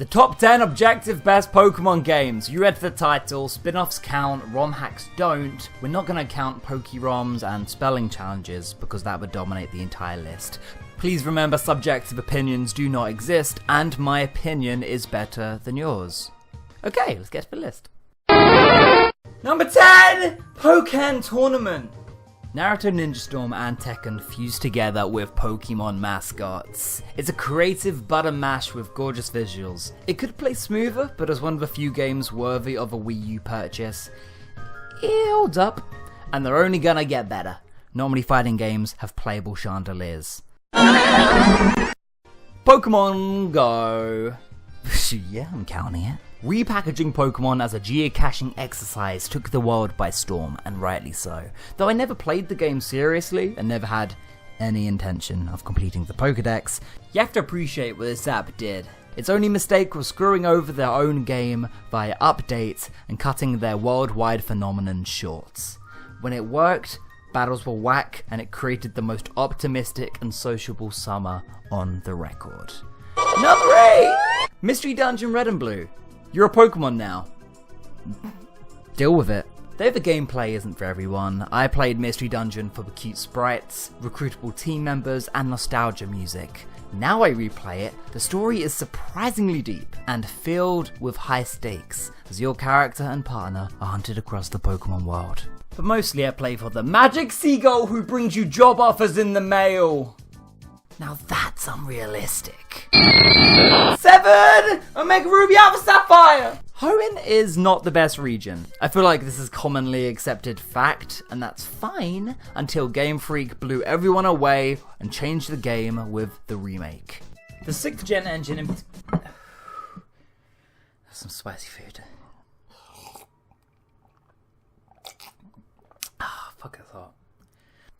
The top 10 objective best Pokemon games. You read the title, spin-offs count, ROM hacks don't. We're not going to count Poke-ROMs and spelling challenges because that would dominate the entire list. Please remember subjective opinions do not exist and my opinion is better than yours. Okay, let's get to the list. Number 10! Pokken Tournament. Naruto Ninja Storm and Tekken fused together with Pokemon mascots. It's a creative butter mash with gorgeous visuals. It could play smoother, but as one of the few games worthy of a Wii U purchase, it holds up. And they're only gonna get better. Normally fighting games have playable chandeliers. Pokemon Go. Yeah, I'm counting it. Repackaging Pokemon as a geocaching exercise took the world by storm, and rightly so. Though I never played the game seriously, and never had any intention of completing the Pokedex, you have to appreciate what this app did. Its only mistake was screwing over their own game via updates and cutting their worldwide phenomenon short. When it worked, battles were whack, and it created the most optimistic and sociable summer on the record. Number 8! Mystery Dungeon Red and Blue. You're a Pokemon now. Deal with it. Though the gameplay isn't for everyone, I played Mystery Dungeon for the cute sprites, recruitable team members, and nostalgia music. Now I replay it, the story is surprisingly deep and filled with high stakes, as your character and partner are hunted across the Pokemon world. But mostly I play for the magic seagull who brings you job offers in the mail. Now that's unrealistic. 7! Omega Ruby Alpha Sapphire! Hoenn is not the best region. I feel like this is commonly accepted fact, and that's fine until Game Freak blew everyone away and changed the game with the remake. The 6th gen engine That's some spicy food. Fuck, it's hot.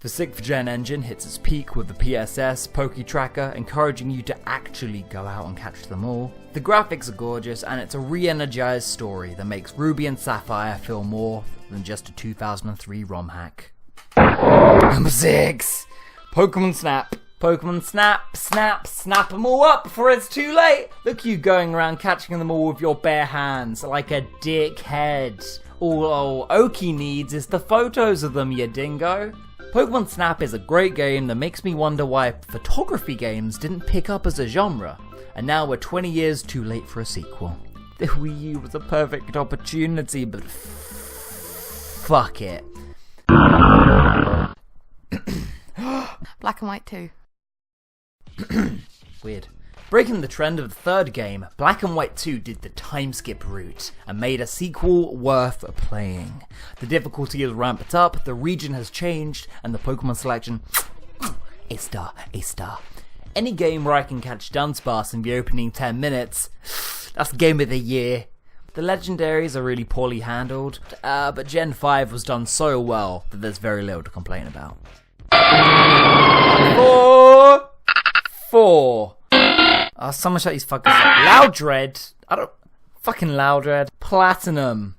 The 6th gen engine hits its peak with the PSS Poke Tracker, encouraging you to actually go out and catch them all. The graphics are gorgeous, and it's a re-energized story that makes Ruby and Sapphire feel more than just a 2003 ROM hack. Number 6! Pokemon Snap. Pokemon Snap, snap them all up before it's too late! Look you going around catching them all with your bare hands, like a dickhead. All Oki needs is the photos of them, you dingo. Pokemon Snap is a great game that makes me wonder why photography games didn't pick up as a genre, and now we're 20 years too late for a sequel. The Wii U was a perfect opportunity, but fuck it. Black and White 2. Weird. Breaking the trend of the 3rd game, Black and White 2 did the time skip route and made a sequel worth playing. The difficulty is ramped up, the region has changed, and the Pokemon selection, A star. Any game where I can catch Dunsparce in the opening 10 minutes, that's game of the year. The legendaries are really poorly handled, but Gen 5 was done so well that there's very little to complain about. 4. Oh, someone shut these fuckers up. Loudred. Fucking Loudred. Platinum.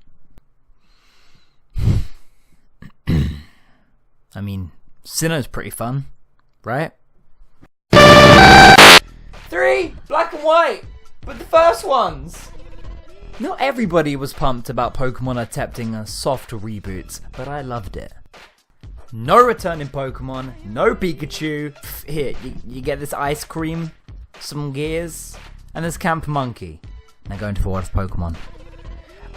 I mean, Sinnoh's pretty fun, right? 3! Black and White! But the first ones! Not everybody was pumped about Pokemon attempting a soft reboot, but I loved it. No returning Pokemon, no Pikachu. Here, you get this ice cream, some gears, and this Camp Monkey. Now going towards Pokemon.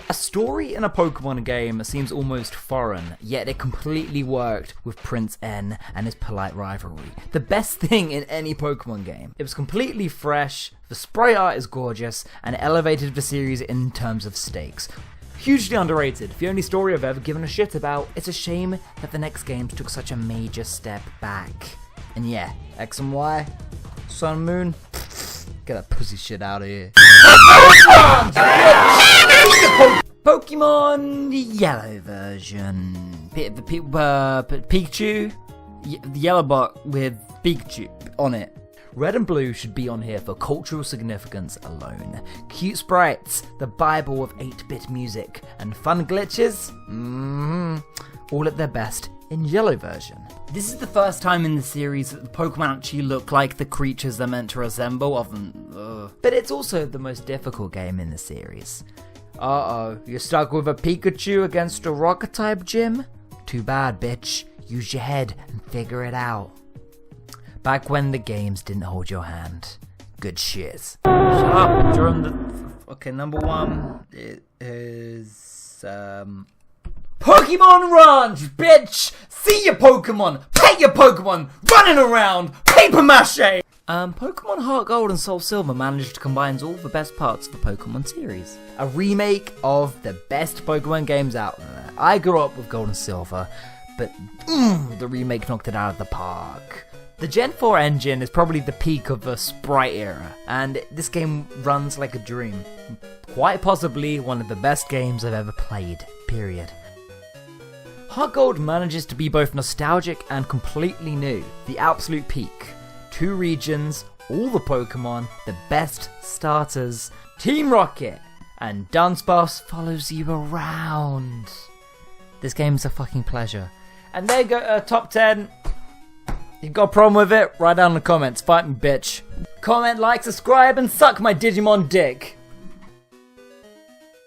A story in a Pokemon game seems almost foreign, yet it completely worked with Prince N and his polite rivalry. The best thing in any Pokemon game. It was completely fresh, the sprite art is gorgeous, and it elevated the series in terms of stakes. Hugely underrated, the only story I've ever given a shit about. It's a shame that the next games took such a major step back. And yeah, X and Y, Sun and Moon, get that pussy shit out of here. Pokemon Yellow version. Pikachu, the yellow bot with Pikachu on it. Red and Blue should be on here for cultural significance alone. Cute sprites, the Bible of 8-bit music, and fun glitches? All at their best in yellow version. This is the first time in the series that the Pokemon actually look like the creatures they're meant to resemble, but it's also the most difficult game in the series. Uh-oh, you're stuck with a Pikachu against a Rocket-type gym? Too bad, bitch. Use your head and figure it out. Back when the games didn't hold your hand. Good shit. Shut up, during the... Okay, number one is... Pokemon Ranch, bitch! See your Pokemon! Pet your Pokemon! Running around! Paper mache! Pokemon Heart Gold and Soul Silver managed to combine all the best parts of the Pokemon series. A remake of the best Pokemon games out there. I grew up with Gold and Silver, but the remake knocked it out of the park. The Gen 4 engine is probably the peak of the Sprite era, and this game runs like a dream. Quite possibly one of the best games I've ever played, period. Heart Gold manages to be both nostalgic and completely new, the absolute peak. 2 regions, all the Pokemon, the best starters, Team Rocket, and Dunsparce follows you around. This game's a fucking pleasure. And there you go, top 10. You've got a problem with it? Write down in the comments, fight me bitch. Comment, like, subscribe, and suck my Digimon dick.